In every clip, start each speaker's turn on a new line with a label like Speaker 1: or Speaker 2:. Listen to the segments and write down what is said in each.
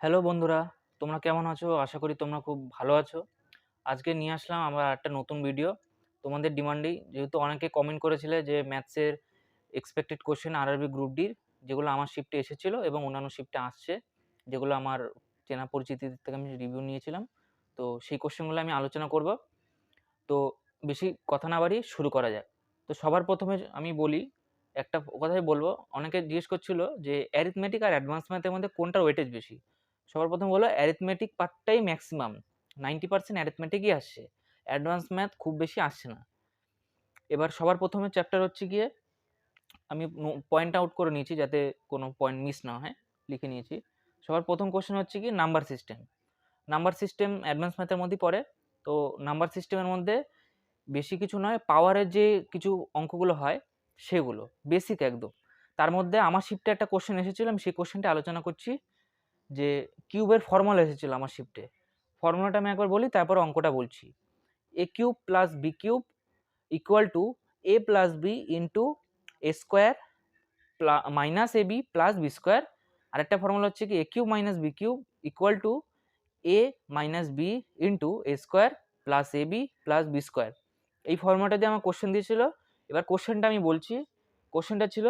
Speaker 1: Hello বন্ধুরা, তোমরা কেমন আছো? আশা করি তোমরা খুব ভালো আছো। আজকে নিয়ে আসলাম আবার একটা নতুন ভিডিও তোমাদের ডিমান্ডেই। যেহেতু অনেকে কমেন্ট করেছিলে যে ম্যাথসের এক্সপেক্টেড কোশ্চেন আরআরবি গ্রুপ ডির, যেগুলো আমার শিফটে এসেছিল এবং অন্যান্য শিফটে আসছে, যেগুলো আমার চেনা পরিচিতিদের থেকে আমি রিভিউ নিয়েছিলাম। তো সেই কোশ্চেনগুলো আমি আলোচনা করব। তো বেশি কথা না বাড়িয়ে শুরু করা যাক। তো সবার প্রথমে আমি বলি, একটা কথাই বলবো। অনেকে জিজ্ঞেস করছিল যে অ্যারিথমেটিক আর অ্যাডভান্স ম্যাথের মধ্যে কোনটার ওয়েটেজ বেশি। সবার প্রথমে বলো অ্যারিথমেটিক পার্টটাই ম্যাক্সিমাম, 90% অ্যারিথমেটিকই আসছে, অ্যাডভান্স ম্যাথ খুব বেশি আসছে না। এবার সবার প্রথমে চ্যাপ্টার হচ্ছে গিয়ে, আমি পয়েন্ট আউট করে নিয়েছি যাতে কোনো পয়েন্ট মিস না হয়, লিখে নিয়েছি। সবার প্রথম কোশ্চেন হচ্ছে কি number system. Number system advance ম্যাথের মধ্যেই পড়ে। তো নাম্বার সিস্টেমের মধ্যে বেশি কিছু নয়, পাওয়ারের যে কিছু অঙ্কগুলো হয় সেগুলো বেসিক একদম। তার মধ্যে আমার শিফটে একটা কোশ্চেন এসেছিল, আমি সেই কোশ্চেনটা আলোচনা করছি। যে কিউবের ফর্মুলা এসেছিল আমার শিফটে, ফর্মুলাটা আমি একবার বলি তারপর অঙ্কটা বলছি। A cube plus b cube equal to a plus b into a square minus a b plus b square. আরেকটা ফর্মুলা হচ্ছে কি a cube minus b cube equal to a minus b into a square plus a b plus b square. এই ফর্মুলাটা দিয়ে আমার question দিয়েছিল। এবার কোশ্চেনটা আমি বলছি। কোশ্চেনটা ছিল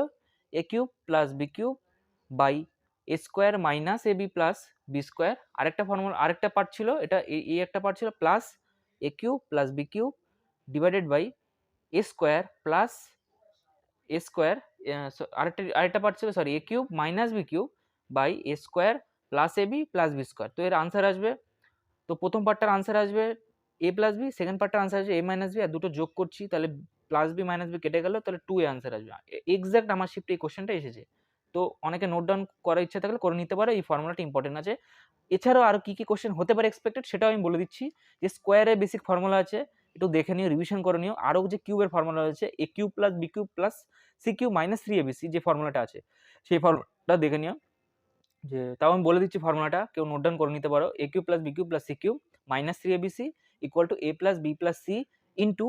Speaker 1: a cube plus b cube by a square minus a b plus b square. আরেকটা ফর্মুলা, আরেকটা পার্ট ছিল, এটা এই একটা পার্ট ছিল plus a cube plus b cube divided by a square plus a square. আরেকটা পার্ট ছিল, sorry, a cube minus b cube by a square plus a b plus b square. তো এর answer আসবে, তো প্রথম পার্টটার answer আসবে a plus B, second পার্টটার answer আসবে এ মাইনাস বি, আর দুটো যোগ করছি তাহলে প্লাস বি মাইনাস বি কেটে গেল, তাহলে 2 এ আনসার আসবে। এক্সাক্ট আমার শিফটে এই কোশ্চেনটা এসেছে। তো অনেকে নোট ডাউন করার ইচ্ছা থাকলে করে নিতে পারো, এই ফর্মুলাটা ইম্পর্টেন্ট আছে। এছাড়াও আর কি কি কোশ্চেন হতে পারে এক্সপেক্টেড সেটাও আমি বলে দিচ্ছি। যে স্কোয়ারের বেসিক ফর্মুলা আছে, একটু দেখে নিও, রিভিশন করে নিও। আরও যে কিউবের ফর্মুলা রয়েছে a cube plus b cube plus c cube minus 3abc, যে ফর্মুলাটা আছে সেই ফর্মুলাটা দেখে নিও। যে তাও আমি বলে দিচ্ছি ফর্মুলাটা, কেউ নোট ডাউন করে নিতে পারো। A cube plus b cube plus c cube minus 3abc equal to a plus b plus c into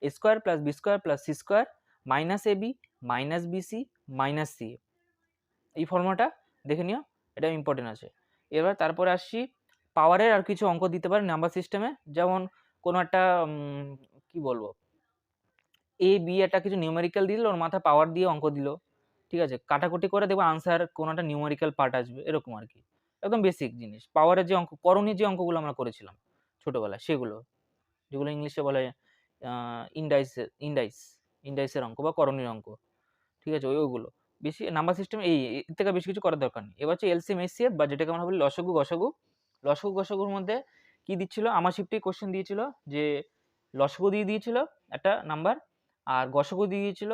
Speaker 1: a square plus b square plus c square minus a b minus b c minus c. এই ফর্মুলাটা দেখে নিও, এটা important আছে। এবার তারপরে আসছি, পাওয়ারের আর কিছু অঙ্ক দিতে পারে নাম্বার সিস্টেমে। যেমন কোনো একটা কি বলবো, এ বি একটা কিছু নিউমেরিক্যাল দিল, ওর মাথায় পাওয়ার দিয়ে অঙ্ক দিল, ঠিক আছে, কাটাকুটি করে দেখবো আনসার কোনো একটা নিউমেরিক্যাল পার্ট আসবে, এরকম আর কি। একদম বেসিক জিনিস, পাওয়ারের যে অঙ্ক, করণীয় যে অঙ্কগুলো আমরা করেছিলাম ছোটবেলায়, সেগুলো, যেগুলো ইংলিশে বলে ইন্ডাইসের অঙ্ক বা করণীয় অঙ্ক, ঠিক আছে, ওইগুলো। বেশি নাম্বার সিস্টেম এই এর থেকে বেশি কিছু করার দরকার নেই। এবার হচ্ছে এলসিএম এইচসিএফ, বা যেটাকে আমরা বলি লসগু গসাগু। লসগু গসাগুর মধ্যে কি দিচ্ছিল, আমার শিফটেই কোশ্চেন দিয়েছিল যে লসগু দিয়ে দিয়েছিল একটা নাম্বার, আর গসাগু দিয়ে দিয়েছিল,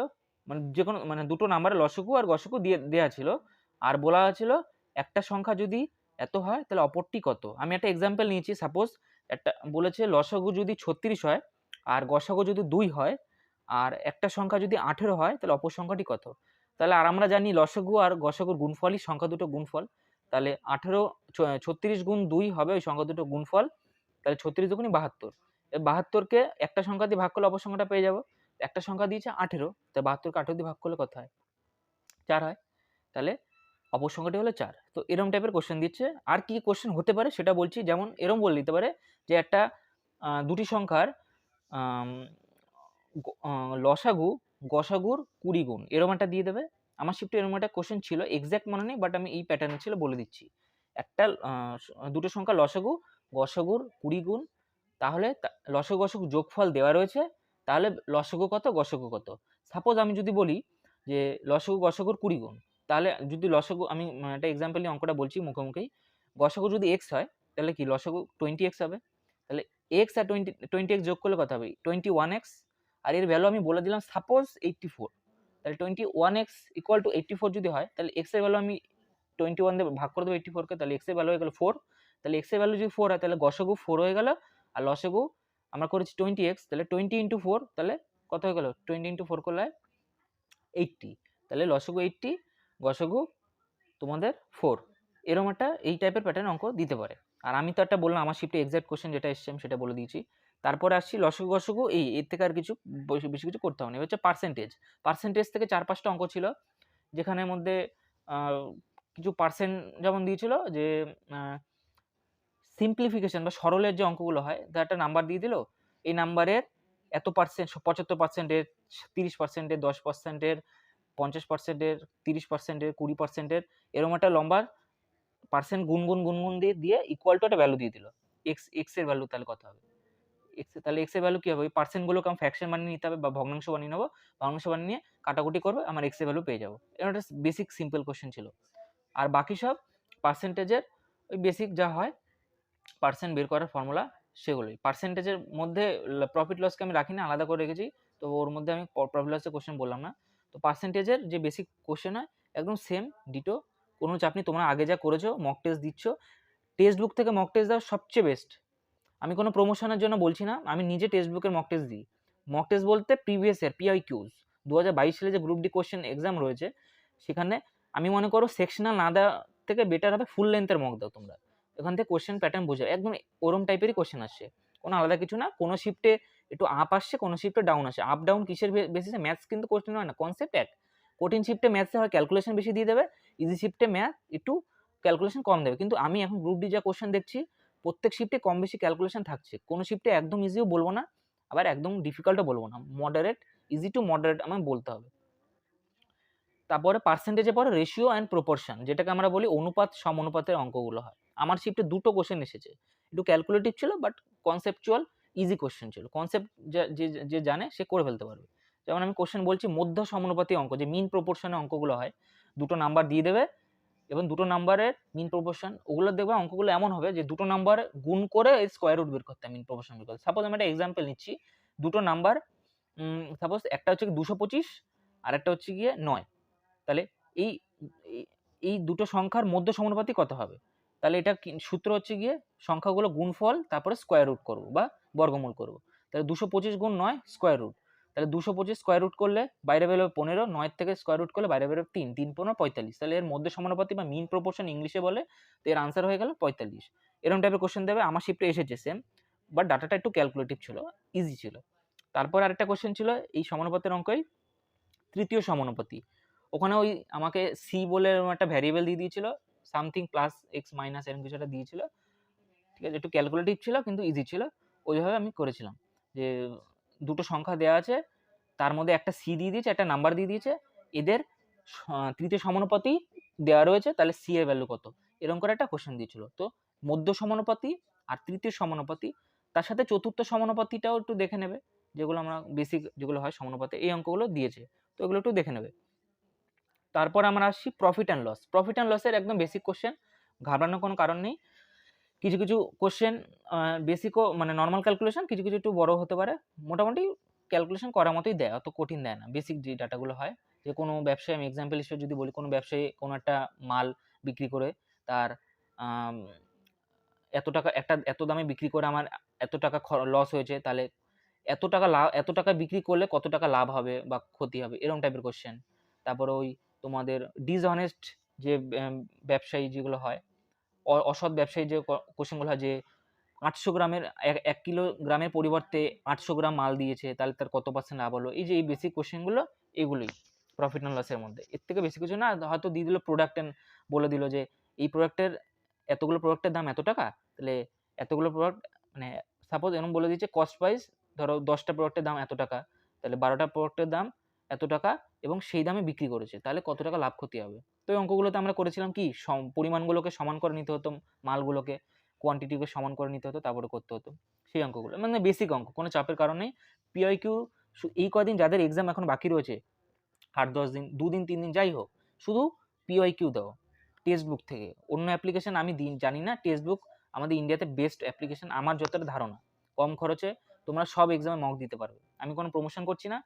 Speaker 1: মানে যে কোনো মানে দুটো নাম্বারে লসগু আর গসাগু দিয়ে দেওয়া ছিল। আর বলা ছিল একটা সংখ্যা যদি এত হয় তাহলে অপরটি কত। আমি একটা এক্সাম্পল নিয়েছি, সাপোজ একটা বলেছে লসগু যদি 36 হয় আর গসাগু যদি 2 হয়, আর একটা সংখ্যা যদি 18 হয় তাহলে অপর সংখ্যাটি কত। তাহলে আর আমরা জানি লসগু আর গসাগুর গুণফলই সংখ্যা দুটো গুণফল। তাহলে 18 36 গুণ 2 হবে ওই সংখ্যা দুটো গুণফল। তাহলে 36 দুগুণে 72। এই 72কে একটা সংখ্যা দিয়ে ভাগ করলে অপর সংখ্যাটা পেয়ে যাব। একটা সংখ্যা দিয়েছে 18, তাই 72কে 18 দিয়ে ভাগ করলে কত হয়? 4 হয়। তাহলে অপর সংখ্যাটি হলো 4। তো এরকম টাইপের কোশ্চেন দিচ্ছে। আর কি কোশ্চেন হতে পারে সেটা বলছি। যেমন এরকম বলে দিতে পারে যে একটা দুটি সংখ্যার আম লসাগু গসাগুর 20 গুণ, এরকম একটা দিয়ে দেবে। আমার শিফটে এরকম একটা কোশ্চেন ছিল, এক্সাক্ট মনে নেই, বাট আমি এই প্যাটার্নে ছিল, বলে দিচ্ছি। একটা দুটো সংখ্যা লসাগু গসাগুর 20 গুণ, তাহলে লসাগু গসাগু যোগফল দেওয়া রয়েছে, তাহলে লসাগু কত গসাগু কত। সাপোজ আমি যদি বলি যে লসাগু গসাগুর 20 গুণ, তাহলে যদি লসাগু, আমি একটা এক্সাম্পল নিয়ে অঙ্কটা বলছি মুখোমুখি। গসাগু যদি এক্স হয় তাহলে কি লসাগু 20x হবে। তাহলে এক্স আর 20x যোগ করলে কত হবে? 21x। আর এর ভ্যালু আমি বলে দিলাম সাপোজ 84। তাহলে 21x ইকুয়াল টু 84 যদি হয়, তাহলে এক্স এর ভ্যালু আমি 21 দিয়ে ভাগ করে দেবো 84কে, তাহলে এক্স এর ভ্যালু হয়ে গেল 4। তাহলে এক্স এর ভ্যালু যদি 4 হয় তাহলে গসাগু 4 হয়ে গেল। আর লসাগু আমরা করেছি 20x, তাহলে 20 ইন্টু 4, তাহলে কত হয়ে গেল? 20 ইন্টু 4 করলে 80। তাহলে লসাগু 80, গসাগু তোমাদের 4। এরকম একটা এই টাইপের প্যাটার্ন অঙ্ক দিতে পারে। আর আমি তো একটা বললাম আমার শিফটে এক্সাক্ট কোশ্চেন যেটা এসছে আমি সেটা বলে দিয়েছি। তারপরে আসছি লসাগু গসাগু, এর থেকে আর কিছু বেশি কিছু করতে হবে না। এবার হচ্ছে পার্সেন্টেজ। পার্সেন্টেজ থেকে 4-5টা অঙ্ক ছিল, যেখানের মধ্যে কিছু পার্সেন্ট যেমন দিয়েছিল যে সিম্পলিফিকেশন বা সরলের যে অঙ্কগুলো হয়, তার একটা নাম্বার দিয়ে দিল, এই নাম্বারের এত পার্সেন্ট, 75%-এর, 30%-এর, 10%-এর, 50%-এর, 30%-এর, 20%-এর, এরকম একটা লম্বা পার্সেন্ট গুনগুন দিয়ে ইকুয়াল টু একটা ভ্যালু দিয়ে দিল, এক্স এর ভ্যালু। তাহলে কত হবে? তাহলে এক্স এর ভ্যালু কি হবে? ওই পার্সেন্টগুলোকে আমি ফ্র্যাকশন বানিয়ে নিতে হবে বা ভগ্নাংশ বানিয়ে নেবো, ভগ্নাংশ বানিয়ে নিয়ে কাটাকুটি করবে, আমার এক্স এর ভ্যালু পেয়ে যাবো। এটা একটা বেসিক সিম্পল কোশ্চেন ছিল। আর বাকি সব পার্সেন্টেজের ওই বেসিক যা হয় পার্সেন্ট বের করার ফর্মুলা সেগুলোই। পার্সেন্টেজের মধ্যে প্রফিট লসকে আমি রাখিনি, আলাদা করে রেখেছি, তো ওর মধ্যে আমি প্রফিট লসের কোশ্চেন বললাম না। তো পার্সেন্টেজের যে বেসিক কোশ্চেন হয় একদম সেম ডিটো, কোনো চাপ নেই। তোমরা আগে যা করেছো, মক টেস্ট দিচ্ছ, টেক্সট বুক থেকে মক টেস্ট দেওয়া সবচেয়ে বেস্ট। আমি কোনো প্রমোশনের জন্য বলছি না, আমি নিজে টেক্সট বুকের মক টেস্ট দিই। মক টেস্ট বলতে প্রিভিয়াস ইয়ার PIQs 2022 সালে যে গ্রুপ ডি কোশ্চেন এক্সাম রয়েছে, সেখানে আমি মনে করো সেকশনাল না দেওয়া থেকে বেটার হবে ফুল লেন্থের মক দাও তোমরা। এখান থেকে কোশ্চেন প্যাটার্ন বোঝা একদম ওরম টাইপেরই কোশ্চেন আসছে, কোনো আলাদা কিছু না। কোনো শিফটে একটু আপ আসছে, কোনো শিফটে ডাউন আসে। আপ ডাউন কিসের বেসিসে? ম্যাথস কিন্তু কোশ্চেন হয় না, কনসেপ্ট এক। কঠিন শিফটে ম্যাথসে হয় ক্যালকুলেশন বেশি দিয়ে দেবে, ইজি শিফটে ম্যাথ একটু ক্যালকুলেশন কম দেবে। কিন্তু আমি এখন গ্রুপ ডি যা কোশ্চেন দেখছি, প্রত্যেক শিফটে কম বেশি ক্যালকুলেশন থাকছে। কোনো শিফটে একদম ইজিও বলবো না, আবার একদম ডিফিকাল্টও বলবো না, মডারেট, ইজি টু মডারেট আমার বলতে হবে। তারপরে পার্সেন্টেজের পরে রেশিও অ্যান্ড প্রপোর্শন, যেটাকে আমরা বলি অনুপাত সমানুপাতের অঙ্কগুলো হয়। আমার শিফটে দুটো কোশ্চেন এসেছে, একটু ক্যালকুলেটিভ ছিল বাট কনসেপচুয়াল ইজি কোশ্চেন ছিল। কনসেপ্ট যে জানে সে করে ফেলতে পারবে। যেমন আমি কোশ্চেন বলছি, মধ্য সমানুপাতি অঙ্ক, যে মিন প্রপোর্শনের অঙ্কগুলো হয়, দুটো নাম্বার দিয়ে দেবে এবং দুটো নাম্বারের মিন প্রপোর্শন, ওগুলো দেখবে অঙ্কগুলো এমন হবে যে দুটো নাম্বার গুণ করে স্কোয়ার রুট বের করতে, মিন প্রপোর্শন বের করতে। সাপোজ আমি একটা এক্সাম্পল নিচ্ছি, দুটো নাম্বার, সাপোজ একটা হচ্ছে 225 আর একটা হচ্ছে গিয়ে 9, তাহলে এই এই দুটো সংখ্যার মধ্য সমানুপাতি কত হবে? তাহলে এটা সূত্র হচ্ছে গিয়ে সংখ্যাগুলো গুণফল তারপরে স্কোয়ার রুট করব বা বর্গমূল করব। তাহলে 225 গুণ 9 স্কোয়ার রুট, তাহলে 225 স্কোয়ার রুট করলে বাইরে বেরোবে 15, 9 থেকে স্কোয়ার রুট করলে বাইরে বেরোবে 3, 3 15 45। তাহলে এর মধ্যে সমানুপাতি বা মিন প্রপোর্শন ইংলিশে বলে, তো এর আনসার হয়ে গেল 45। এরকম টাইপের কোশ্চেন দেবে। আমার শিফটে এসেছে সেম, বাট ডাটাটা একটু ক্যালকুলেটিভ ছিল, ইজি ছিল। তারপর আরেকটা কোশ্চেন ছিল এই সমানুপাতের অঙ্কই, তৃতীয় সমানুপাতি। ওখানে ওই আমাকে সি বলে একটা ভ্যারিয়েবল দিয়ে দিয়েছিল, সামথিং প্লাস এক্স মাইনাস এরকম কিছু একটা দিয়েছিল, ঠিক আছে, একটু ক্যালকুলেটিভ ছিল কিন্তু ইজি ছিল। ওইভাবে আমি করেছিলাম, যে দুটো সংখ্যা দেওয়া আছে, তার মধ্যে একটা সি দিয়ে দিয়েছে, একটা নাম্বার দিয়ে দিয়েছে, এদের তৃতীয় সমানুপাতি দেওয়া রয়েছে, তাহলে সি এর ভ্যালু কত, এরকম করে একটা কোশ্চেন দিয়েছিল। তো মধ্য সমানুপাতি আর তৃতীয় সমানুপাতি, তার সাথে চতুর্থ সমানুপাতিটাও একটু দেখে নেবে, যেগুলো আমরা বেসিক যেগুলো হয় সমানুপাতে, এই অঙ্কগুলো দিয়েছে, তো এগুলো একটু দেখে নেবে। তারপর আমরা আসছি profit and loss. Profit and লসের একদম বেসিক কোশ্চেন, ঘাবড়ানোর কোনো কারণ নেই। কিছু কিছু কোশ্চেন বেসিকও মানে নর্মাল ক্যালকুলেশন, কিছু কিছু একটু বড় হতে পারে, মোটামুটি ক্যালকুলেশন করার মতোই দেয়, অত কঠিন দেয় না। বেসিক যে ডাটাগুলো হয়, যে কোনো ব্যবসায়ী, আমি এক্সাম্পল হিসেবে যদি বলি, কোনো ব্যবসায়ী কোনো একটা মাল বিক্রি করে তার এত টাকা, এত দামে বিক্রি করে আমার এত টাকা লস হয়েছে, তাহলে এত টাকা লাভ, এত টাকা বিক্রি করলে কত টাকা লাভ হবে বা ক্ষতি হবে, এরকম টাইপের কোশ্চেন। তারপরে ওই তোমাদের ডিসঅনেস্ট যে ব্যবসায়ী যেগুলো হয়, অসৎ ব্যবসায়ী যে কোশ্চেনগুলো হয়, যে 800 গ্রামের 1 কিলোগ্রামের পরিবর্তে 800 গ্রাম মাল দিয়েছে, তাহলে তার কত পার্সেন্ট লাভ হলো, এই যে এই বেসিক কোশ্চেনগুলো, এগুলোই প্রফিট অ্যান্ড লসের মধ্যে। এর থেকে বেশি কিছু না। হয়তো দিয়ে দিল প্রোডাক্ট, বলে দিল যে এই প্রোডাক্টের এতগুলো প্রোডাক্টের দাম এত টাকা, তাহলে এতগুলো প্রোডাক্ট, মানে সাপোজ এরকম বলে দিচ্ছে কস্ট প্রাইস, ধরো 10টা প্রোডাক্টের দাম এত টাকা, তাহলে 12টা প্রোডাক্টের দাম এত টাকা এবং সেই দামে বিক্রি করেছে, তাহলে কত টাকা লাভ ক্ষতি হবে। তো এই অঙ্কগুলোতে আমরা করেছিলাম কি, পরিমাণগুলোকে সমান করে নিতে হতো, মালগুলোকে কোয়ান্টিটিকে সমান করে নিতে হতো, তারপরে করতে হতো সেই অঙ্কগুলো, মানে বেসিক অঙ্ক, কোনো চাপের কারণ নেই। PIQ এই কদিন যাদের এক্সাম এখন বাকি রয়েছে, 8-10 দিন, 2 দিন 3 দিন যাই হোক, শুধু PIQ দাও টেক্সট বুক থেকে। অন্য অ্যাপ্লিকেশন আমি জানি না, টেক্সট বুক আমাদের ইন্ডিয়াতে বেস্ট অ্যাপ্লিকেশন আমার যতটা ধারণা। কম খরচে তোমরা সব এক্সামে মক দিতে পারবে। আমি কোনো প্রমোশন করছি না,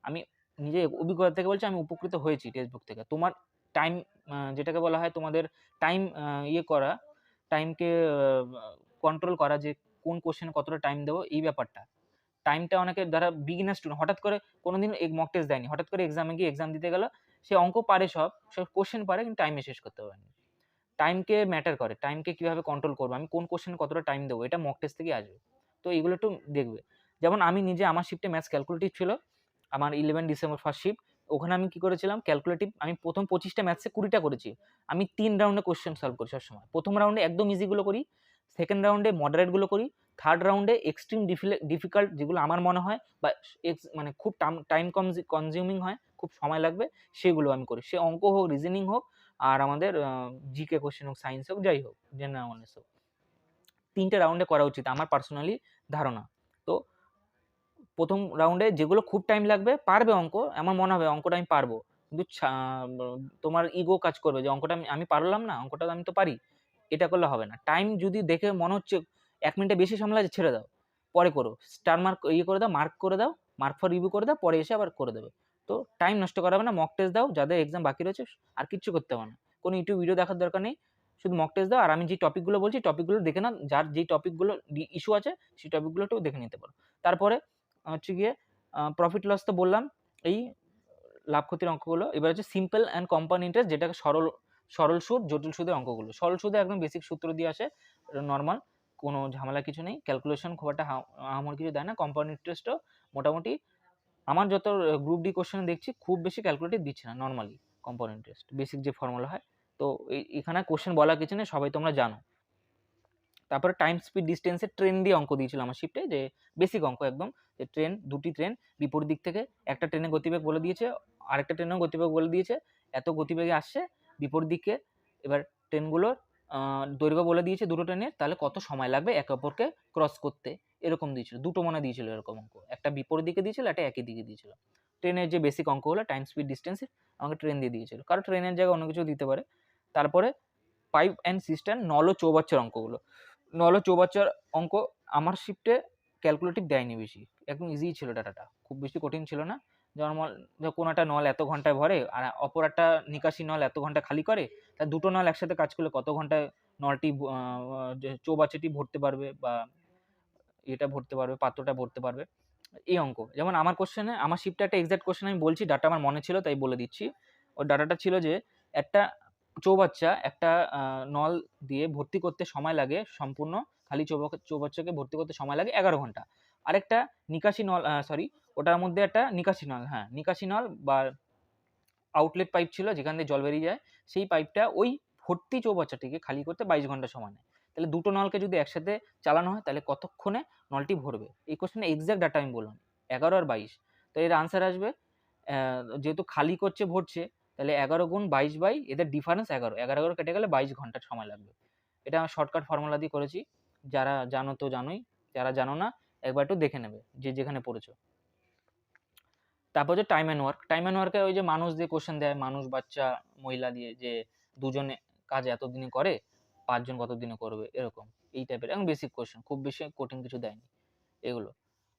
Speaker 1: আমি নিজে অভিজ্ঞতা থেকে বলছি, আমি উপকৃত হয়েছি টেক্সট বুক থেকে। তোমার টাইম, যেটাকে বলা হয় তোমাদের টাইম ইয়ে করা, টাইমকে কন্ট্রোল করা, যে কোন কোশ্চেনে কতটা টাইম দেবো, এই ব্যাপারটা, টাইমটা অনেকে যারা বিগিনার স্টুডেন্ট, হঠাৎ করে কোনোদিন মক টেস্ট দেয়নি, হঠাৎ করে এক্সামে গিয়ে এক্সাম দিতে গেল, সে অঙ্ক পারে, সব কোশ্চেন পারে, কিন্তু টাইমে শেষ করতে পারেনি। টাইমকে ম্যাটার করে, টাইমকে কীভাবে কন্ট্রোল করবো, আমি কোন কোশ্চেনে কতটা টাইম দেবো, এটা মক টেস্ট থেকে আসবে। তো এগুলো একটু দেখবে। যেমন আমি নিজে, আমার শিফটে ম্যাথস ক্যালকুলেটিভ ছিল, আমার 11 ডিসেম্বর ফার্স্ট শিফট, ওখানে আমি কি করেছিলাম, ক্যালকুলেটিভ আমি প্রথম 25টা ম্যাথসে 20টা করেছি। আমি 3 রাউন্ডে কোশ্চেন সলভ করি সবসময়। প্রথম রাউন্ডে একদম ইজিগুলো করি, সেকেন্ড রাউন্ডে মডারেটগুলো করি, থার্ড রাউন্ডে এক্সট্রিম ডিফিকাল্ট যেগুলো আমার মনে হয় বা মানে খুব টাইম কনজিউমিং হয়, খুব সময় লাগবে, সেগুলো আমি করি। সে অঙ্ক হোক, রিজনিং হোক, আর আমাদের জিকে কোশ্চেন হোক, সায়েন্স হোক, যাই হোক, জেনারেল নলেজ হোক। 3টে রাউন্ডে করা উচিত আমার পার্সোনালি ধারণা। তো প্রথম রাউন্ডে যেগুলো খুব টাইম লাগবে, পারবে অঙ্ক, আমার মনে হবে অঙ্কটা আমি পারবো, কিন্তু তোমার ইগো কাজ করবে যে অঙ্কটা আমি পারলাম না, অঙ্কটা আমি তো পারি, এটা করলে হবে না। টাইম যদি দেখে মনে হচ্ছে 1 মিনিটে বেশি সময় লাগে, ছেড়ে দাও, পরে করো, স্টার মার্ক করে দাও, মার্ক করে দাও, মার্ক ফর রিভিউ করে দাও, পরে এসে আবার করে দেবে। তো টাইম নষ্ট করা হবে না, মক টেস্ট দাও, যাদের এক্সাম বাকি রয়েছে, আর কিচ্ছু করতে হবে না, কোনো ইউটিউব ভিডিও দেখার দরকার নেই, শুধু মক টেস্ট দাও। আর আমি যে টপিকগুলো বলছি, টপিকগুলো দেখে না, যার যেই টপিকগুলো ইস্যু আছে সেই টপিকগুলো একটু দেখে নিতে পারো। তারপরে হচ্ছে গিয়ে প্রফিট লস তো বললাম, এই লাভ ক্ষতির অঙ্কগুলো। এবার হচ্ছে সিম্পল অ্যান্ড কম্পাউন্ড ইন্টারেস্ট, যেটাকে সরল সুদ, জটিল সুদের অঙ্কগুলো। সরল সুদে একদম বেসিক সূত্র দিয়ে আসে, নর্মাল, কোনো ঝামেলা কিছু নেই, ক্যালকুলেশন খুব একটা আমার কিছু দেয় না। কম্পাউন্ড ইন্টারেস্টও মোটামুটি আমার যত গ্রুপ ডি কোশ্চেন দেখছি খুব বেশি ক্যালকুলেটিভ দিচ্ছে না, নর্মালি কম্পাউন্ড ইন্টারেস্ট বেসিক যে ফর্মুলা হয়। তো এখানে কোশ্চেন বলার কিছু নেই, সবাই তোমরা জানো। তারপরে টাইম স্পিড ডিস্টেন্সের ট্রেন দিয়ে অঙ্ক দিয়েছিল আমার শিফটে, যে বেসিক অঙ্ক একদম, যে দুটি ট্রেন বিপরীত দিক থেকে, একটা ট্রেনের গতিবেগ বলে দিয়েছে, আরেকটা ট্রেনেও গতিবেগ বলে দিয়েছে, এত গতিবেগে আসছে বিপরীত দিকে, এবার ট্রেনগুলোর দৈর্ঘ্য বলে দিয়েছে দুটো ট্রেনের, তাহলে কত সময় লাগবে একে অপরকে ক্রস করতে, এরকম দিয়েছিল। দুটো মনে দিয়েছিল এরকম অঙ্ক, একটা বিপরীত দিকে দিয়েছিল, একটা একই দিকে দিয়েছিল। ট্রেনের যে বেসিক অঙ্ক হলো টাইম স্পিড ডিস্টেন্সের, আমাকে ট্রেন দিয়ে দিয়েছিল, কারণ ট্রেনের জায়গায় অন্য কিছু দিতে পারে। তারপরে পাইপ অ্যান্ড সিস্টেম, নল ও চৌবাচ্চার অঙ্কগুলো। নল ও চৌবাচ্চার অঙ্ক আমার শিফটে ক্যালকুলেটিভ দেয়নি বেশি, একদম ইজি ছিল, ডাটাটা খুব বেশি কঠিন ছিল না। নর্মাল, কোনো একটা নল এত ঘন্টায় ভরে, আর অপর একটা নিকাশি নল এত ঘন্টা খালি করে, তা দুটো নল একসাথে কাজ করলে কত ঘন্টায় নলটি চৌবাচ্চাটি ভরতে পারবে, বা এটা ভরতে পারবে, পাত্রটা ভরতে পারবে, এই অঙ্ক। যেমন আমার কোশ্চেনে, আমার শিফটে একটা এক্সাক্ট কোশ্চেন আমি বলছি, ডাটা আমার মনে ছিল তাই বলে দিচ্ছি। ওর ডাটাটা ছিল যে একটা চৌবাচ্চা একটা নল দিয়ে ভর্তি করতে সময় লাগে, সম্পূর্ণ খালি চৌবাচ্চাকে ভর্তি করতে সময় লাগে 11 ঘন্টা। আরেকটা নিকাশি নল, ওটার মধ্যে একটা নিকাশি নল, নিকাশি নল বা আউটলেট পাইপ ছিল যেখান দিয়ে জল বেরিয়ে যায়, সেই পাইপটা ওই ভর্তি চৌবাচ্চাটিকে খালি করতে 22 ঘন্টা সময় নেয়। তাহলে দুটো নলকে যদি একসাথে চালানো হয়, তাহলে কতক্ষণে নলটি ভরবে? এই কোশ্চেনে এক্সাক্ট ডাটা আমি বললাম, 11 আর 22। তো এর আনসার আসবে, যেহেতু খালি করছে ভরছে, তাহলে 11 গুণ 22 বাই এদের ডিফারেন্স 11, 11 কেটে গেলে 22 ঘন্টা সময় লাগবে। এটা আমার শর্টকাট ফর্মুলা দিয়ে করেছি, যারা জানো তো জানোই, যারা জানো না একবার একটু দেখে নেবে, যে যেখানে পড়েছো। তারপর যে time and work, time and ওয়ার্কে ওই যে মানুষ দিয়ে কোশ্চেন দেয়, মানুষ, বাচ্চা, মহিলা দিয়ে, যে দুজনে কাজ এতদিনে করে, 5 জন কত দিনে করবে, এরকম এই টাইপের এবং বেসিক কোশ্চেন, খুব বেশি কঠিন কিছু দেয়নি এগুলো।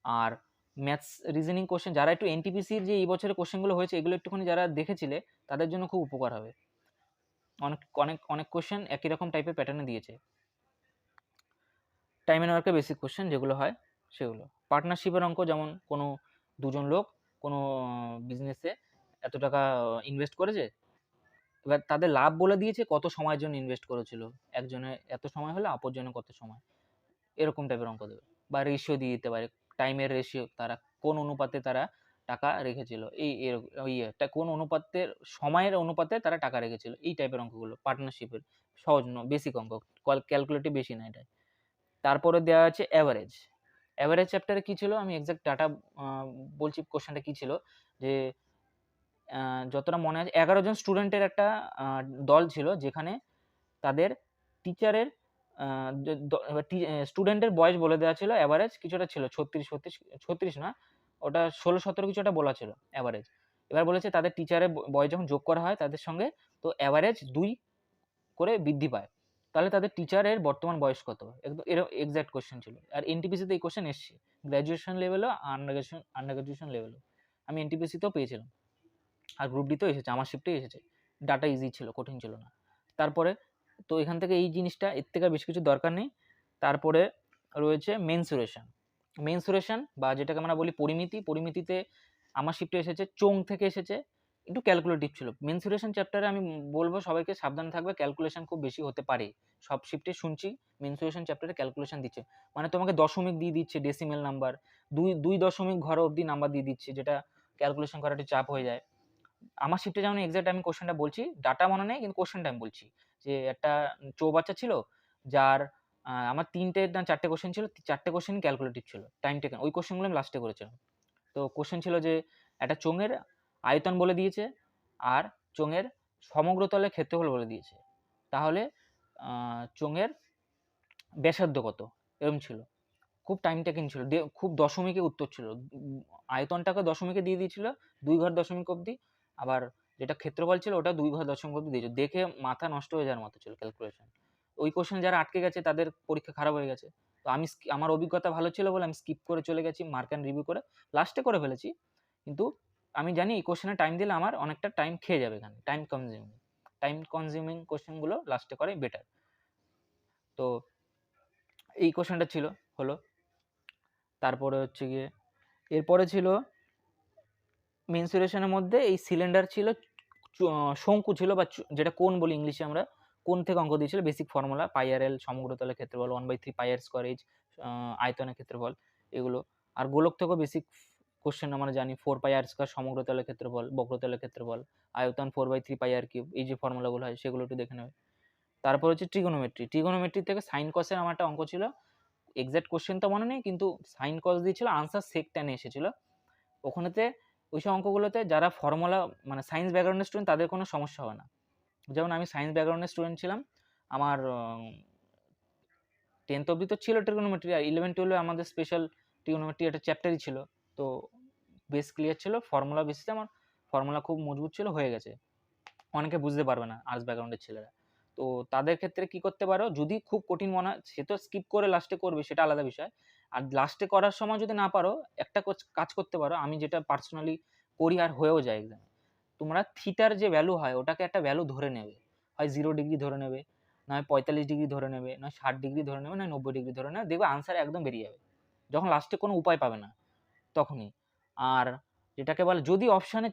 Speaker 1: আর ম্যাথস রিজনিং কোশ্চেন, যারা একটু এনটিপিসির যে এই বছরের কোশ্চেনগুলো হয়েছে এগুলো একটুখানি যারা দেখেছিলে, তাদের জন্য খুব উপকার হবে। অনেক অনেক অনেক কোশ্চেন একই রকম টাইপের প্যাটার্নে দিয়েছে। টাইম অ্যান্ড ওয়ার্কের বেসিক কোশ্চেন যেগুলো হয় সেগুলো। পার্টনারশিপের অঙ্ক, যেমন কোনো দুজন লোক কোনো বিজনেসে এত টাকা ইনভেস্ট করেছে, এবার তাদের লাভ বলে দিয়েছে কত সময়ের জন্য ইনভেস্ট করেছিল, একজনের এত সময় হলে অপরজনের কত সময়, এরকম টাইপের অঙ্ক দেবে। বা রেশিও দিয়ে দিতে পারে, টাইমের রেশিও, তারা কোন অনুপাতে তারা টাকা রেখেছিল, কোন অনুপাতের সময়ের অনুপাতে তারা টাকা রেখেছিল, এই টাইপের অঙ্কগুলো পার্টনারশিপের সহজ বেসিক অঙ্ক, ক্যালকুলেটিভ বেশি না এটাই। তারপরে দেওয়া আছে অ্যাভারেজ। অ্যাভারেজ চ্যাপ্টারে কি ছিল, আমি এক্সাক্ট ডাটা বলছি, কোশ্চেনটা কি ছিল, যে যতটা মনে আছে 11 জন স্টুডেন্টের একটা দল ছিল, যেখানে তাদের টিচারের স্টুডেন্টের বয়স বলে দেওয়া ছিল, অ্যাভারেজ কিছুটা ছিল 36 না, ওটা 16-17 কিছু একটা বলা ছিল অ্যাভারেজ। এবার বলেছে তাদের টিচারের বয়স যখন যোগ করা হয় তাদের সঙ্গে, তো অ্যাভারেজ 2 করে বৃদ্ধি পায়, তাহলে তাদের টিচারের বর্তমান বয়স কত, একদম এর এক্সাক্ট কোশ্চেন ছিল। আর এনটিপিসিতে এই কোশ্চেন এসছে, গ্র্যাজুয়েশন লেভেলও, আন্ডার গ্র্যাজুয়েশন লেভেলও, আমি এনটিপিসিতেও পেয়েছিলাম, আর গ্রুপ ডিতেও এসেছে, আমার শিফটেই এসেছে। ডাটা ইজি ছিল, কঠিন ছিল না। তারপরে তো এখান থেকে এই জিনিসটা, এর থেকে বেশ কিছু দরকার নেই। তারপরে রয়েছে মেনসুরেশন। মেনসুরেশন বা যেটাকে আমরা বলি পরিমিতি, পরিমিতিতে আমার শিফটে এসেছে, চোং থেকে এসেছে, একটু ক্যালকুলেটিভ ছিল। মেনসুরেশন চ্যাপ্টারে আমি বলবো সবাইকে সাবধানে থাকবে, ক্যালকুলেশন খুব বেশি হতে পারে। সব শিফটে শুনছি মেনসুরেশন চ্যাপ্টারে ক্যালকুলেশন দিচ্ছে, মানে তোমাকে দশমিক দিয়ে দিচ্ছে, ডেসিমেল নাম্বার, দুই দশমিক ঘর অবধি নাম্বার দিয়ে দিচ্ছে, যেটা ক্যালকুলেশন করা একটু চাপ হয়ে যায়। আমার শিফটে যেমন এক্সাক্ট আমি কোশ্চেনটা বলছি, ডাটা মনে নেই কিন্তু কোশ্চেনটা আমি বলছি, যে একটা চৌবাচ্চা ছিল যার আমার 3টে না 4টে কোশ্চেন ছিল, 4টে কোশ্চেন ক্যালকুলেটিভ ছিল, টাইম টেকেন, ওই কোশ্চেনগুলো আমি লাস্টে করেছিলাম। তো কোশ্চেন ছিল যে একটা চোঙের আয়তন বলে দিয়েছে আর চোঙের সমগ্র তলের ক্ষেত্রফল বলে দিয়েছে, তাহলে চোঙের ব্যাসার্ধ কত, এরকম ছিল। খুব টাইম টেকিং ছিল, খুব দশমিকে উত্তর ছিল, আয়তনটাকে দশমিকে দিয়ে দিয়েছিল 2 ঘর দশমিক অবধি, আবার যেটা ক্ষেত্রফল ছিল ওটা 2 ঘর দশমিক অবধি দিয়েছিল, দেখে মাথা নষ্ট হয়ে যাওয়ার মতো ছিল ক্যালকুলেশন। ওই কোশ্চেন যারা আটকে গেছে তাদের পরীক্ষা খারাপ হয়ে গেছে। তো আমি আমার অভিজ্ঞতা ভালো ছিল বলে আমি স্কিপ করে চলে গেছি, মার্ক অ্যান্ড রিভিউ করে লাস্টে করে ফেলেছি, কিন্তু আমি জানি এই কোশ্চেনে টাইম দিলে আমার অনেকটা টাইম খেয়ে যাবে, এখানে টাইম কনজিউমিং কোশ্চেনগুলো লাস্টে করে বেটার। তো এই কোশ্চেনটা ছিল, হলো। তারপরে হচ্ছে গিয়ে এরপরে ছিল মেনসুরেশনের মধ্যে এই সিলিন্ডার ছিল, শঙ্কু ছিল, বা যেটা কোন বলি ইংলিশে আমরা, কোন থেকে অঙ্ক দিয়েছিল, বেসিক ফর্মুলা পাই/এল সমগ্রতলের ক্ষেত্রফল 1/3 পাই/r স্কয়ার এইচ আয়তনের ক্ষেত্রফল এগুলো। আর গোলক থেকেও বেসিক কোশ্চেন আমরা জানি 4 পাই/r স্কয়ার সমগ্রতলের ক্ষেত্রফল, বক্রতলের ক্ষেত্রফল, আয়তন 4/3 পাই/r কিউব, এই যে ফর্মুলাগুলো হয় সেগুলো একটু দেখে নেবে। তারপর হচ্ছে ট্রিগোনোমেট্রি থেকে সাইন কসের আমার একটা অঙ্ক ছিল, এক্সাক্ট কোশ্চেন তো মনে নেই কিন্তু সাইন কস দিয়েছিল, আনসার সেক টেনে এসেছিল ওখানেতে। ওইসব অঙ্কগুলোতে যারা ফর্মুলা মানে সায়েন্স ব্যাকগ্রাউন্ডের স্টুডেন্ট তাদের কোনো সমস্যা হবে না। যেমন আমি সায়েন্স ব্যাকগ্রাউন্ডের স্টুডেন্ট ছিলাম, আমার 10th অবধি তো ছিল ট্রিগোনোমেট্রি, আর 11-12 আমাদের স্পেশাল ট্রিগোনোমেট্রি একটা চ্যাপ্টারই ছিল। তো বেস ক্লিয়ার ছিল, ফর্মুলা বেসিসে আমার ফর্মুলা খুব মজবুত ছিল, হয়ে গেছে। অনেকে বুঝতে পারবে না আর্টস ব্যাকগ্রাউন্ডের ছেলেরা, তো তাদের ক্ষেত্রে কি করতে পারো, যদি খুব কঠিন মনে হয় সে তো স্কিপ করে লাস্টে করবে, সেটা আলাদা বিষয়। আর লাস্টে করার সময় যদি না পারো, একটা কাজ করতে পারো, আমি যেটা পার্সোনালি করি আর হয়েও যায় এক্সামে, তোমরা থিটার যে ভ্যালু হয় ওটাকে একটা ভ্যালু ধরে নেবে, হয় 0 ডিগ্রি ধরে নেবে, নয় 45 ডিগ্রি ধরে নেবে, নয় 60 ডিগ্রি ধরে নেবে, নয় 90 ডিগ্রি ধরে নেবে, দেখবে আনসার একদম বেরিয়ে যাবে, যখন লাস্টে কোনো উপায় পাবে না তখনই। আর যেটাকে বলে যদি অপশানে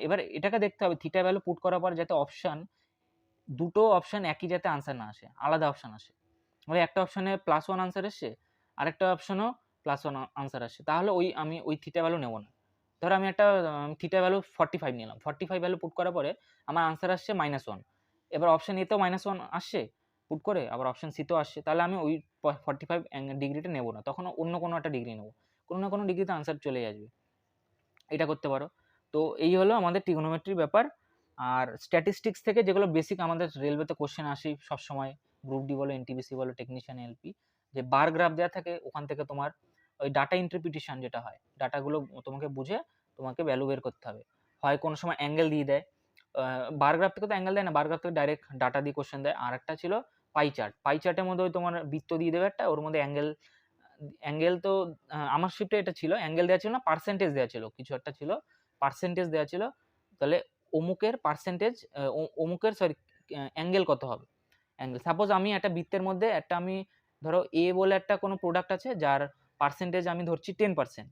Speaker 1: এবার এটাকে দেখতে হবে থিটা ভ্যালু পুট করার পর যাতে দুটো অপশান একই যাতে আনসার না আসে, আলাদা অপশান আসে, মানে একটা অপশানে +1 আনসার এসছে, আরেকটা অপশানও +1 আনসার আসে, তাহলে আমি ওই থিটা ভ্যালু নেব না। ধরো আমি একটা থিটা ভ্যালু 45 নিলাম, 45 ভ্যালু পুট করার পরে আমার আনসার আসছে -1, এবার অপশান এতেও -1 আসছে পুট করে, আবার অপশান সিতেও আসছে, তাহলে আমি ওই 45 ডিগ্রিটা নেব না, তখন অন্য কোনো একটা ডিগ্রি নেব, কোনো না কোনো ডিগ্রিতে আনসার চলে আসবে, এটা করতে পারো। তো এই হলো আমাদের ট্রিগোনোমেট্রির ব্যাপার। আর স্ট্যাটিস্টিক্স থেকে যেগুলো বেসিক আমাদের রেলওয়েতে কোশ্চেন আসেই সবসময়, গ্রুপ ডি বলো, এনটিপিসি বলো, টেকনিশিয়ান, এলপি, যে বার গ্রাফ দেওয়া থাকে ওখান থেকে তোমার ওই ডাটা ইন্টারপ্রিটেশন যেটা হয়, ডাটাগুলো তোমাকে বুঝে তোমাকে ভ্যালু বের করতে হবে, হয় কোনো সময় অ্যাঙ্গেল দিয়ে দেয়, বার গ্রাফ থেকে তো অ্যাঙ্গেল দেয় না, বার গ্রাফ থেকে ডাইরেক্ট ডাটা দিয়ে কোশ্চেন দেয়। আর একটা ছিল পাই চার্টের মধ্যে ওই তোমার বৃত্ত দিয়ে দেবে একটা, ওর মধ্যে অ্যাঙ্গেল তো আমার শিফটে এটা ছিল, অ্যাঙ্গেল দেওয়া ছিল না, পার্সেন্টেজ দেওয়া ছিল, কিছু একটা ছিল, পার্সেন্টেজ দেওয়া ছিল, তাহলে অমুকের পার্সেন্টেজ, অমুকের সরি অ্যাঙ্গেল কত হবে, অ্যাঙ্গেল সাপোজ আমি একটা বৃত্তের মধ্যে একটা আমি ধরো এ বলে একটা কোনো প্রোডাক্ট আছে যার পার্সেন্টেজ আমি ধরছি 10%,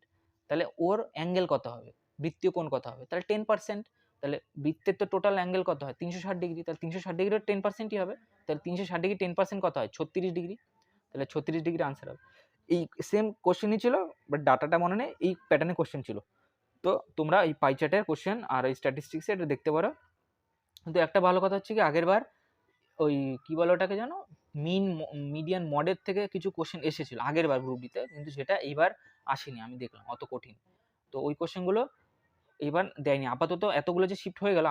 Speaker 1: তাহলে ওর অ্যাঙ্গেল কত হবে, বৃত্তীয় কোণ কত হবে, তাহলে 10%, তাহলে বৃত্তের তো টোটাল অ্যাঙ্গেল কত হয় 360 ডিগ্রি, তাহলে 360 ডিগ্রির 10%ই হবে, তাহলে 360 ডিগ্রি 10% কত হয় 36 ডিগ্রি, তাহলে 36 ডিগ্রি আনসার হবে। এই সেম কোশ্চেনই ছিল, বাট ডাটাটা মনে নেই, এই প্যাটার্নের কোশ্চেন ছিল। তো তোমরা এই পাই চার্টের কোশ্চেন আর এই স্ট্যাটিস্টিক্সে এটা দেখতে পারো। কিন্তু একটা ভালো কথা হচ্ছে কি, আগের বার ওই কি বলে ওটাকে জানো, মিডিয়ান মডের থেকে কিছু কোশ্চেন এসেছিল আগের বার গ্রুপ ডিতে, কিন্তু সেটা এইবার আসেনি, আমি দেখলাম অত কঠিন, তো ওই কোশ্চেনগুলো এইবার দেয়নি। আপাতত এতগুলো যে শিফট হয়ে গেল,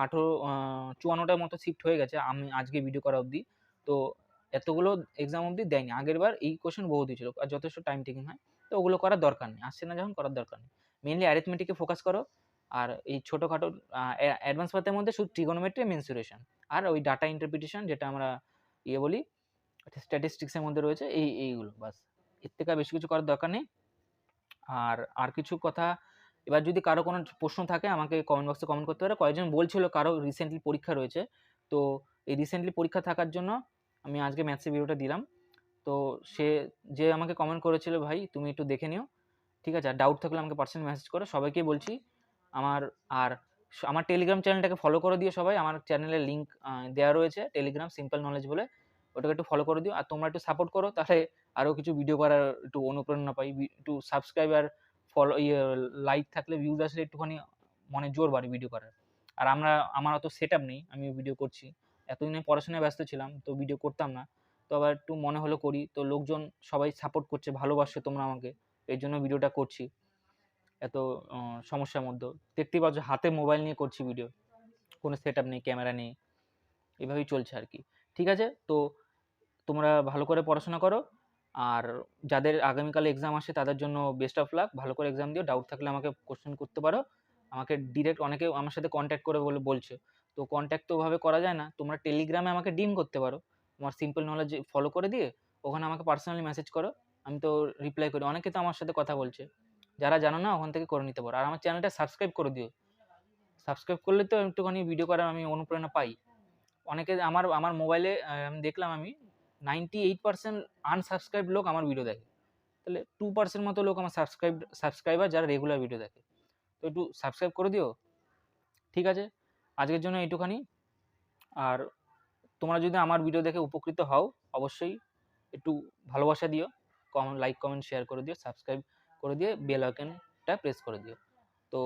Speaker 1: 54টার মতো শিফট হয়ে গেছে আমি আজকে ভিডিও করা অবধি, তো এতগুলো এক্সাম অবধি দেয়নি। আগের বার এই কোশ্চেন বহু দিয়েছিল আর যথেষ্ট টাইম টেকিং হয়, তো ওগুলো করার দরকার নেই, আসছে না যখন করার দরকার নেই, মেনলি অ্যারিথমেটিকে ফোকাস করো। আর এই ছোটোখাটো অ্যাডভান্স পাতের মধ্যে শুধু ট্রিগোনোমেট্রি, মেনসুরেশন আর ওই ডাটা ইন্টারপ্রিটেশন যেটা আমরা বলি স্ট্যাটিস্টিক্সের মধ্যে রয়েছে, এইগুলো বাস, এর থেকে বেশি কিছু করার দরকার নেই। আর কিছু কথা, এবার যদি কারো কোনো প্রশ্ন থাকে আমাকে কমেন্ট বক্সে কমেন্ট করতে পারে। কয়েকজন বলছিল কারো রিসেন্টলি পরীক্ষা রয়েছে, তো এই রিসেন্টলি পরীক্ষা থাকার জন্য আমি আজকে ম্যাথসের ভিডিওটা দিলাম। তো যে আমাকে কমেন্ট করেছিল, ভাই তুমি একটু দেখে নিও, ঠিক আছে, আর ডাউট থাকলে আমাকে পার্সোনালি মেসেজ করো, সবাইকে বলছি। আর আমার টেলিগ্রাম চ্যানেলটাকে ফলো করে দিও সবাই, আমার চ্যানেলের লিঙ্ক দেওয়া রয়েছে, টেলিগ্রাম সিম্পল নলেজ বলে, ওটাকে একটু ফলো করে দিও, আর তোমরা একটু সাপোর্ট করো, তাহলে আরও কিছু ভিডিও করার একটু অনুপ্রেরণা পাই, একটু সাবস্ক্রাইব আর ফলো লাইক থাকলে, ভিউজ আসলে একটুখানি মনে জোর বাড়ে ভিডিও করার। আর আমার অত সেটআপ নেই, আমি ভিডিও করছি। এতদিন আমি পড়াশোনায় ব্যস্ত ছিলাম, তো ভিডিও করতাম না। তো আবার একটু মনে হলো করি। তো লোকজন সবাই সাপোর্ট করছে, ভালোবাসছো তোমরা আমাকে। এর জন্য ভিডিওটা করছি এত সমস্যার মধ্যেও। দেখতেই পাচ্ছ হাতে মোবাইল নিয়ে করছি ভিডিও। কোনো সেটআপ নেই, ক্যামেরা নেই। এভাবেই চলছে আরকি। ঠিক আছে? তো তোমরা ভালো করে পড়াশোনা করো। আর যাদের আগামীকালে এক্সাম আসে তাদের জন্য বেস্ট অফ লাক। ভালো করে এক্সাম দিও। ডাউট থাকলে আমাকে কোয়েশ্চেন করতে পারো। আমাকে ডিরেক্ট অনেকে আমার সাথে কনট্যাক্ট করে বলছে। তো কনট্যাক্ট তো ওভাবে করা যায় না। তোমরা টেলিগ্রামে আমাকে ডিএম করতে পারো। তোমার সিম্পল নলেজ ফলো করে দিয়ে ওখানে আমাকে পার্সোনালি মেসেজ করো। আমি তো রিপ্লাই করি। অনেকে তো আমার সাথে কথা বলছে। যারা জানো না ওখান থেকে করে নিতে পারো। আর আমার চ্যানেলটা সাবস্ক্রাইব করে দিও। সাবস্ক্রাইব করলে তো একটুখানি ভিডিও করার আমি অনুপ্রেরণা পাই। অনেকে আমার আমার মোবাইলে আমি দেখলাম 98% আনসাবস্ক্রাইবড লোক আমার ভিডিও দেখে। তাহলে 2% মতো লোক আমার সাবস্ক্রাইবার যারা রেগুলার ভিডিও দেখে। তো একটু সাবস্ক্রাইব করে দিও। ঠিক আছে? আজকের জন্য এইটুখানি। আর তোমরা যদি আমার ভিডিও দেখে উপকৃত হও, অবশ্যই একটু ভালোবাসা দিও। লাইক, কমেন্ট, শেয়ার করে দিও। সাবস্ক্রাইব করে দিয়ে বেল আইকনটা প্রেস করে দিও। তো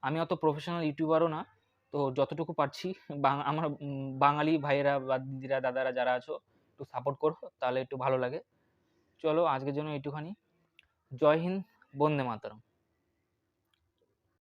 Speaker 1: আমি অত প্রফেশনাল ইউটিউবারও না। তো যতটুকু পারছি আমার বাঙালি ভাইয়েরা বা দিদিরা, দাদারা যারা আছো একটু সাপোর্ট করো, তাহলে একটু ভালো লাগে। চলো আজকের জন্য এইটুখানি। জয় হিন্দ, বন্দে মাতরম।